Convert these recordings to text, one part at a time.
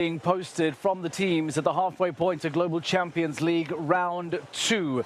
Being posted from the teams at the halfway point to Global Champions League Round 2.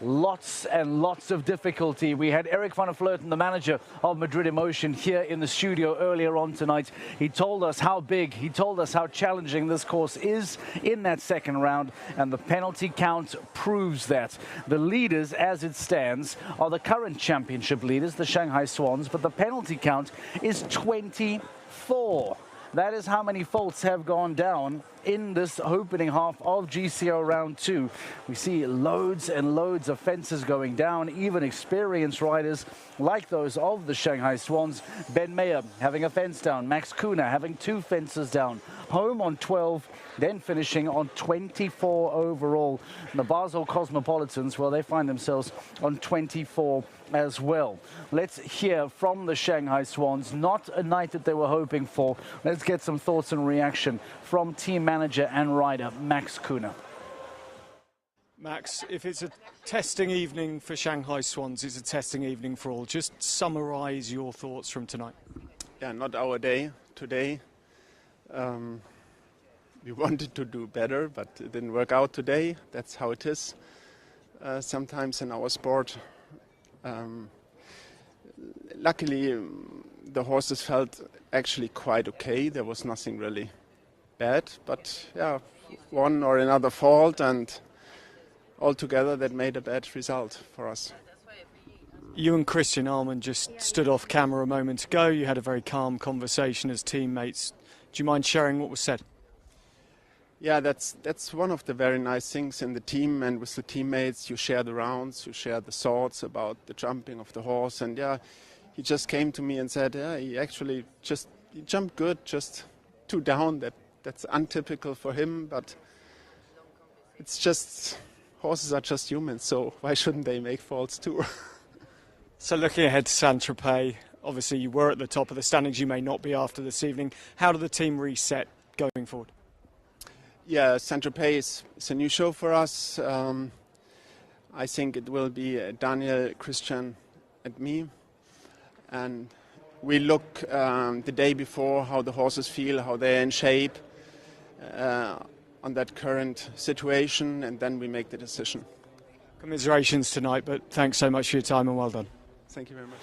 Lots and lots of difficulty. We had Eric van der Vleuten, the manager of Madrid Emotion, here in the studio earlier on tonight. He told us how big, he told us how challenging this course is in that second round, and the penalty count proves that. The leaders, as it stands, are the current championship leaders, the Shanghai Swans, but the penalty count is 24. That is how many faults have gone down in this opening half of GCL Round 2. We see loads and loads of fences going down, even experienced riders like those of the Shanghai Swans. Ben Mayer having a fence down, Max Kuna having 2 fences down, home on 12, then finishing on 24 overall. And the Basel Cosmopolitans, well, they find themselves on 24 as well. Let's hear from the Shanghai Swans. Not a night that they were hoping for. Let's get some thoughts and reaction from team manager and rider Max Kuna. Max, if it's a testing evening for Shanghai Swans, it's a testing evening for all. Just summarise your thoughts from tonight. Yeah, not our day today. We wanted to do better, but it didn't work out today. That's how it is sometimes in our sport. Luckily, the horses felt actually quite okay. There was nothing really bad, but yeah, one or another fault, and altogether that made a bad result for us. You and Christian Allman just stood off camera a moment ago. You had a very calm conversation as teammates. Do you mind sharing what was said? Yeah, that's one of the very nice things in the team and with the teammates. You share the rounds, you share the thoughts about the jumping of the horse. And yeah, he just came to me and said, yeah, he jumped good, just 2 down. That's untypical for him, but it's just, horses are just humans, so why shouldn't they make faults too? So looking ahead to Saint-Tropez, obviously you were at the top of the standings, you may not be after this evening. How did the team reset going forward? Yeah, Saint-Tropez is a new show for us. I think it will be Daniel, Christian and me. And we look the day before how the horses feel, how they're in shape on that current situation, and then we make the decision. Commiserations tonight, but thanks so much for your time and well done. Thank you very much.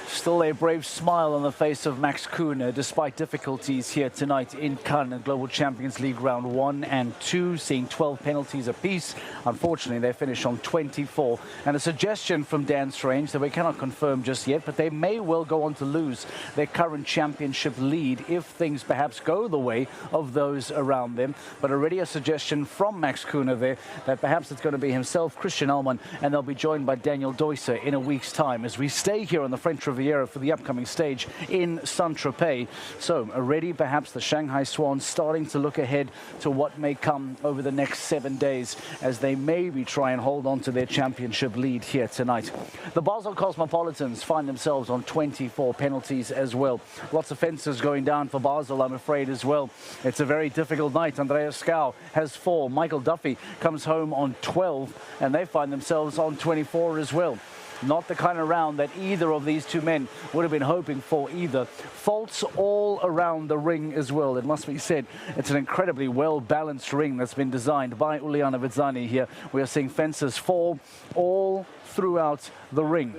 Still a brave smile on the face of Max Kuna, despite difficulties here tonight in Cannes at Global Champions League Round 1 and 2, seeing 12 penalties apiece. Unfortunately, they finish on 24. And a suggestion from Dan Strange that we cannot confirm just yet, but they may well go on to lose their current championship lead if things perhaps go the way of those around them. But already a suggestion from Max Kuna there that perhaps it's going to be himself, Christian Allman, and they'll be joined by Daniel Deusser in a week's time as we stay here on the French Riviera for the upcoming stage in Saint-Tropez. So already perhaps the Shanghai Swans starting to look ahead to what may come over the next 7 days as they maybe try and hold on to their championship lead here tonight. The Basel Cosmopolitans find themselves on 24 penalties as well. Lots of fences going down for Basel, I'm afraid, as well. It's a very difficult night. Andreas Skau has 4. Michael Duffy comes home on 12, and they find themselves on 24 as well. Not the kind of round that either of these two men would have been hoping for either. Faults all around the ring as well. It must be said, it's an incredibly well-balanced ring that's been designed by Uliana Vizzani here. We are seeing fences fall all throughout the ring.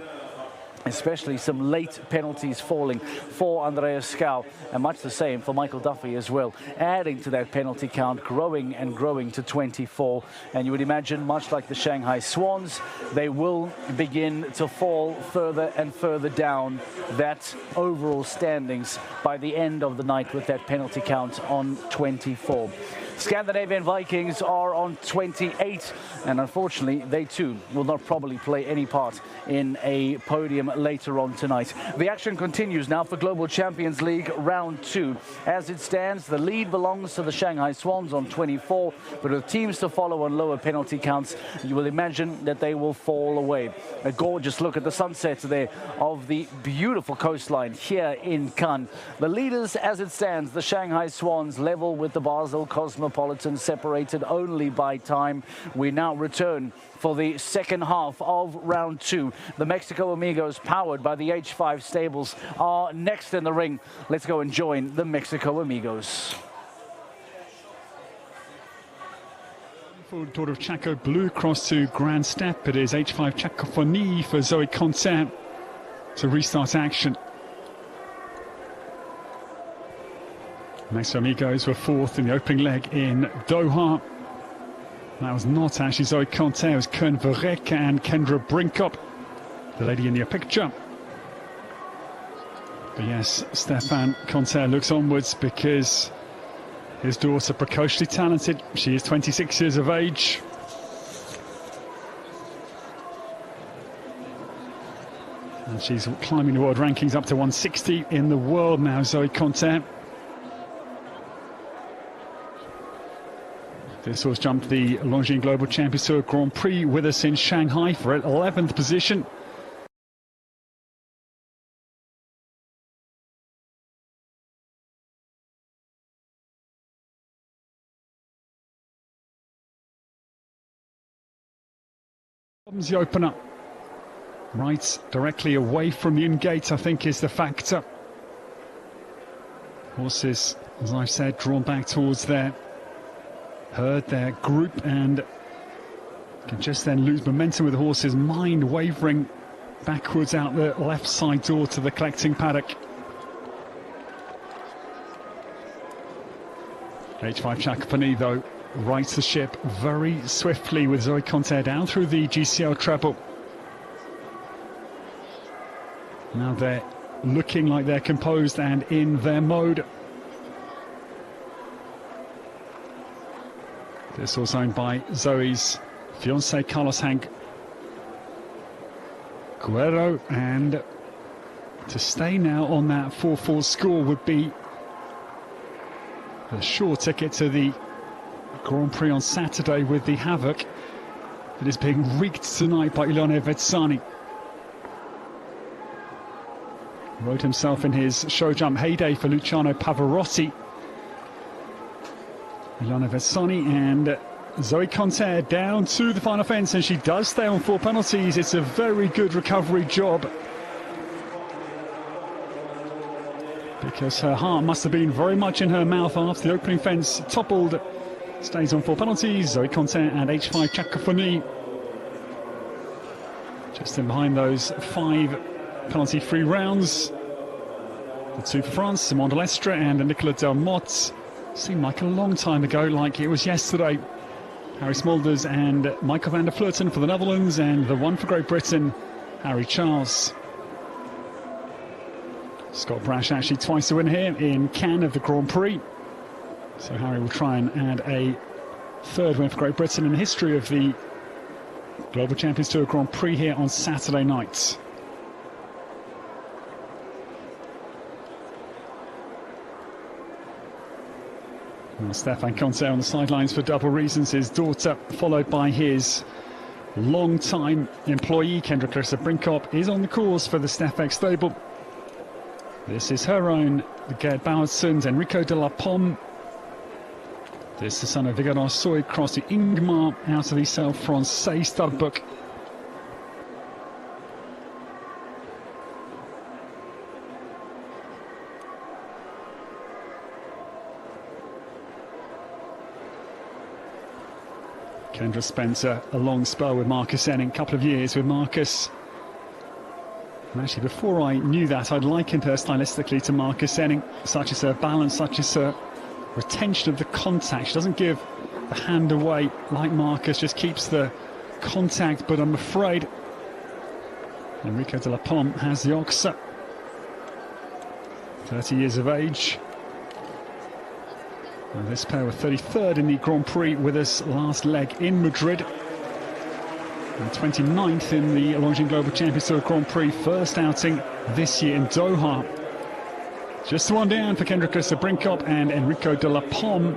Especially some late penalties falling for Andreas Skau, and much the same for Michael Duffy as well, adding to that penalty count, growing and growing to 24. And you would imagine, much like the Shanghai Swans, they will begin to fall further and further down that overall standings by the end of the night with that penalty count on 24. Scandinavian Vikings are on 28, and unfortunately they too will not probably play any part in a podium later on tonight. The action continues now for Global Champions League Round 2. As it stands, the lead belongs to the Shanghai Swans on 24, but with teams to follow on lower penalty counts, you will imagine that they will fall away. A gorgeous look at the sunset there of the beautiful coastline here in Cannes. The leaders, as it stands, the Shanghai Swans, level with the Basel Cosmopolitans, separated only by time. We now return for the second half of round 2. The Mexico Amigos, powered by the H5 stables, are next in the ring. Let's go and join the Mexico Amigos. For daughter of Chaco, blue cross to grand step. It is H5 Cacophonie for Zoe Conter to restart action. Next Amigos were fourth in the opening leg in Doha. That was not actually Zoe Conter, it was Kern Verrek and Kendra Brinkop, the lady in your picture. But yes, Stefan Conter looks onwards because his daughter, precociously talented. She is 26 years of age. And she's climbing the world rankings up to 160 in the world now, Zoe Conter. This horse jumped the Longines Global Champions Tour Grand Prix with us in Shanghai for 11th position. The opener, right directly away from the in-gate, I think is the factor. Horses, as I've said, drawn back towards their herd, their group, and can just then lose momentum with the horse's mind wavering backwards out the left side door to the collecting paddock. H5 Cacophonie, though, rights the ship very swiftly with Zoe Conter down through the GCL treble. Now they're looking like they're composed and in their mode. This was owned by Zoe's fiance Carlos Hank Guerrero, and to stay now on that 4-4 score would be a sure ticket to the Grand Prix on Saturday with the havoc that is being wreaked tonight by Ilone Vetsani. Rode himself in his show jump heyday for Luciano Pavarotti. Ilone Vetsani and Zoe Conter down to the final fence, and she does stay on 4 penalties. It's a very good recovery job, because her heart must have been very much in her mouth after the opening fence toppled. Stays on 4 penalties. Zoe Conter and H5 Cacophonie just in behind those 5 penalty-free rounds. The 2 for France, Simon Delestre and Nicolas Delmotte. Seemed like a long time ago, like it was yesterday. Harry Smulders and Michael van der Vleuten for the Netherlands, and the 1 for Great Britain, Harry Charles. Scott Brash actually twice to win here in Cannes of the Grand Prix. So Harry will try and add a 3rd win for Great Britain in the history of the Global Champions Tour Grand Prix here on Saturday night. Well, Stefan Conter on the sidelines for double reasons. His daughter, followed by his long-time employee, Kendra Clarissa Brinkop, is on the course for the Stefek stable. This is her own, the Gerd Bauersons, Enrico de la Pomme. This is the son of Vigaran Soy, cross to Ingmar out of the Cell Francais stud book. Kendra spent a long spell with Marcus Enning, a couple of years with Marcus. And actually, before I knew that, I'd likened her stylistically to Marcus Enning, such as her balance, such as her retention of the contact. She doesn't give the hand away like Marcus, just keeps the contact, but I'm afraid Enrico de la Pomme has the ox. 30 years of age. And this pair were 33rd in the Grand Prix with us last leg in Madrid, and 29th in the Longines Global Champions Tour Grand Prix, first outing this year in Doha. Just 1 down for Kendra Clarissa Brinkop and Enrico de la Pomme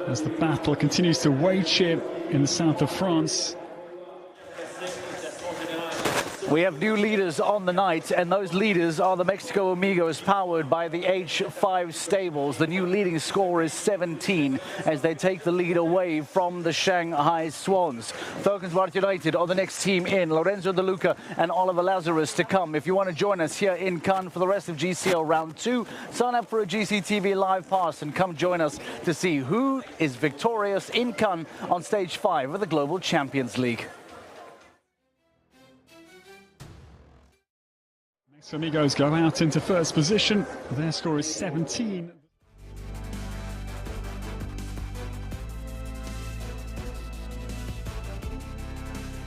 as the battle continues to wage here in the south of France. We have new leaders on the night, and those leaders are the Mexico Amigos, powered by the H5 stables. The new leading score is 17 as they take the lead away from the Shanghai Swans. Falcons United are the next team in. Lorenzo De Luca and Oliver Lazarus to come. If you want to join us here in Cannes for the rest of GCL Round 2, sign up for a GCTV Live Pass and come join us to see who is victorious in Cannes on Stage 5 of the Global Champions League. Amigos go out into first position. Their score is 17.